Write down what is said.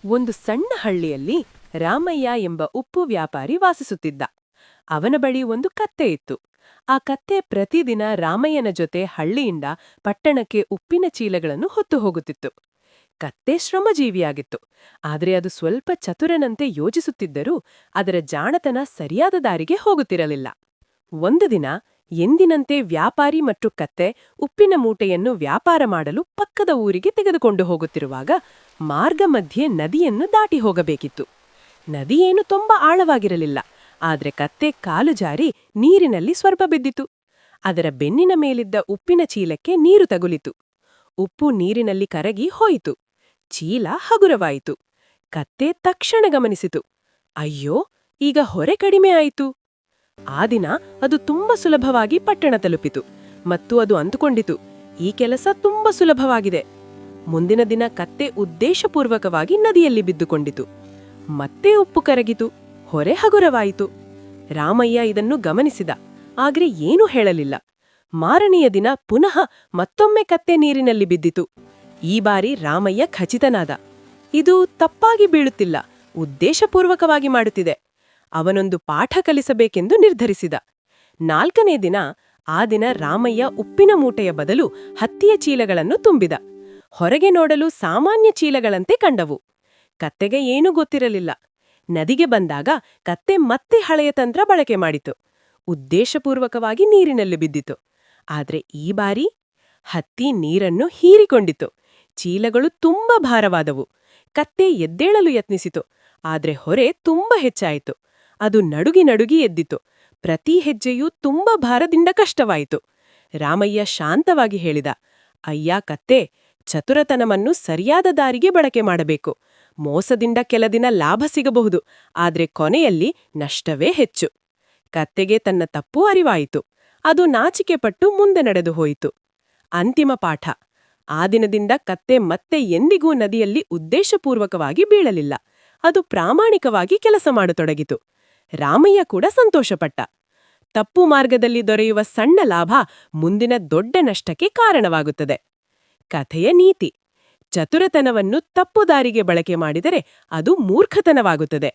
ಒಂದು ಸಣ್ಣ ಹಳ್ಳಿಯಲ್ಲಿ ರಾಮಯ್ಯ ಎಂಬ ಉಪ್ಪು ವ್ಯಾಪಾರಿ ವಾಸಿಸುತ್ತಿದ್ದ. ಅವನ ಬಳಿ ಒಂದು ಕತ್ತೆ ಇತ್ತು. ಆ ಕತ್ತೆ ಪ್ರತಿದಿನ ರಾಮಯ್ಯನ ಜೊತೆ ಹಳ್ಳಿಯಿಂದ ಪಟ್ಟಣಕ್ಕೆ ಉಪ್ಪಿನ ಚೀಲಗಳನ್ನು ಹೊತ್ತು ಹೋಗುತ್ತಿತ್ತು. ಕತ್ತೆ ಶ್ರಮಜೀವಿಯಾಗಿತ್ತು, ಆದರೆ ಅದು ಸ್ವಲ್ಪ ಚತುರನಂತೆ ಯೋಚಿಸುತ್ತಿದ್ದರೂ ಅದರ ಜಾಣತನ ಸರಿಯಾದ ದಾರಿಗೆ ಹೋಗುತ್ತಿರಲಿಲ್ಲ. ಒಂದು ದಿನ ಎಂದಿನಂತೆ ವ್ಯಾಪಾರಿ ಮತ್ತು ಕತ್ತೆ ಉಪ್ಪಿನ ಮೂಟೆಯನ್ನು ವ್ಯಾಪಾರ ಮಾಡಲು ಪಕ್ಕದ ಊರಿಗೆ ತೆಗೆದುಕೊಂಡು ಹೋಗುತ್ತಿರುವಾಗ ಮಾರ್ಗ ಮಧ್ಯೆ ನದಿಯನ್ನು ದಾಟಿ ಹೋಗಬೇಕಿತ್ತು. ನದಿಯೇನು ತುಂಬಾ ಆಳವಾಗಿರಲಿಲ್ಲ, ಆದರೆ ಕತ್ತೆ ಕಾಲು ಜಾರಿ ನೀರಿನಲ್ಲಿ ಸ್ವಲ್ಪ ಬಿದ್ದಿತು. ಅದರ ಬೆನ್ನಿನ ಮೇಲಿದ್ದ ಉಪ್ಪಿನ ಚೀಲಕ್ಕೆ ನೀರು ತಗುಲಿತು. ಉಪ್ಪು ನೀರಿನಲ್ಲಿ ಕರಗಿ ಹೋಯಿತು. ಚೀಲ ಹಗುರವಾಯಿತು. ಕತ್ತೆ ತಕ್ಷಣ ಗಮನಿಸಿತು, ಅಯ್ಯೋ, ಈಗ ಹೊರೆ ಕಡಿಮೆ ಆಯಿತು. ಆ ದಿನ ಅದು ತುಂಬಾ ಸುಲಭವಾಗಿ ಪಟ್ಟಣ ತಲುಪಿತು ಮತ್ತು ಅದು ಅಂದುಕೊಂಡಿತು, ಈ ಕೆಲಸ ತುಂಬಾ ಸುಲಭವಾಗಿದೆ. ಮುಂದಿನ ದಿನ ಕತ್ತೆ ಉದ್ದೇಶಪೂರ್ವಕವಾಗಿ ನದಿಯಲ್ಲಿ ಬಿದ್ದುಕೊಂಡಿತು. ಮತ್ತೆ ಉಪ್ಪು ಕರಗಿತು, ಹೊರೆ ಹಗುರವಾಯಿತು. ರಾಮಯ್ಯ ಇದನ್ನು ಗಮನಿಸಿದ, ಆದ್ರೆ ಏನೂ ಹೇಳಲಿಲ್ಲ. ಮಾರನೆಯ ದಿನ ಪುನಃ ಮತ್ತೊಮ್ಮೆ ಕತ್ತೆ ನೀರಿನಲ್ಲಿ ಬಿದ್ದಿತು. ಈ ಬಾರಿ ರಾಮಯ್ಯ ಖಚಿತನಾದ, ಇದು ತಪ್ಪಾಗಿ ಬೀಳುತ್ತಿಲ್ಲ, ಉದ್ದೇಶಪೂರ್ವಕವಾಗಿ ಮಾಡುತ್ತಿದೆ. ಅವನೊಂದು ಪಾಠ ಕಲಿಸಬೇಕೆಂದು ನಿರ್ಧರಿಸಿದ. 4ನೇ ದಿನ, ಆ ದಿನ ರಾಮಯ್ಯ ಉಪ್ಪಿನ ಮೂಟೆಯ ಬದಲು ಹತ್ತಿಯ ಚೀಲಗಳನ್ನು ತುಂಬಿದ. ಹೊರಗೆ ನೋಡಲು ಸಾಮಾನ್ಯ ಚೀಲಗಳಂತೆ ಕಂಡವು. ಕತ್ತೆಗೆ ಏನೂ ಗೊತ್ತಿರಲಿಲ್ಲ. ನದಿಗೆ ಬಂದಾಗ ಕತ್ತೆ ಮತ್ತೆ ಹಳೆಯ ತಂತ್ರ ಬಳಕೆ ಮಾಡಿತು. ಉದ್ದೇಶಪೂರ್ವಕವಾಗಿ ನೀರಿನಲ್ಲಿ ಬಿದ್ದಿತು. ಆದ್ರೆ ಈ ಬಾರಿ ಹತ್ತಿ ನೀರನ್ನು ಹೀರಿಕೊಂಡಿತು. ಚೀಲಗಳು ತುಂಬಾ ಭಾರವಾದವು. ಕತ್ತೆ ಎದ್ದೇಳಲು ಯತ್ನಿಸಿತು, ಆದ್ರೆ ಹೊರೆ ತುಂಬಾ ಹೆಚ್ಚಾಯಿತು. ಅದು ನಡುಗಿ ನಡುಗಿ ಎದ್ದಿತು. ಪ್ರತಿ ಹೆಜ್ಜೆಯೂ ತುಂಬಾ ಭಾರದಿಂದ ಕಷ್ಟವಾಯಿತು. ರಾಮಯ್ಯ ಶಾಂತವಾಗಿ ಹೇಳಿದ, ಅಯ್ಯ ಕತ್ತೆ, ಚತುರತನವನ್ನು ಸರಿಯಾದ ದಾರಿಗೆ ಬಳಕೆ ಮಾಡಬೇಕು. ಮೋಸದಿಂದ ಕೆಲ ದಿನ ಲಾಭ ಸಿಗಬಹುದು, ಆದ್ರೆ ಕೊನೆಯಲ್ಲಿ ನಷ್ಟವೇ ಹೆಚ್ಚು. ಕತ್ತೆಗೆ ತನ್ನ ತಪ್ಪು ಅರಿವಾಯಿತು. ಅದು ನಾಚಿಕೆಪಟ್ಟು ಮುಂದೆ ನಡೆದು ಹೋಯಿತು. ಅಂತಿಮ ಪಾಠ. ಆ ದಿನದಿಂದ ಕತ್ತೆ ಮತ್ತೆ ಎಂದಿಗೂ ನದಿಯಲ್ಲಿ ಉದ್ದೇಶಪೂರ್ವಕವಾಗಿ ಬೀಳಲಿಲ್ಲ. ಅದು ಪ್ರಾಮಾಣಿಕವಾಗಿ ಕೆಲಸ ಮಾಡತೊಡಗಿತು. ರಾಮಯ್ಯ ಕೂಡ ಸಂತೋಷಪಟ್ಟ. ತಪ್ಪು ಮಾರ್ಗದಲ್ಲಿ ದೊರೆಯುವ ಸಣ್ಣ ಲಾಭ ಮುಂದಿನ ದೊಡ್ಡ ನಷ್ಟಕ್ಕೆ ಕಾರಣವಾಗುತ್ತದೆ. ಕಥೆಯ ನೀತಿ: ಚತುರತನವನ್ನು ತಪ್ಪು ದಾರಿಗೆ ಬಳಕೆ ಮಾಡಿದರೆ ಅದು ಮೂರ್ಖತನವಾಗುತ್ತದೆ.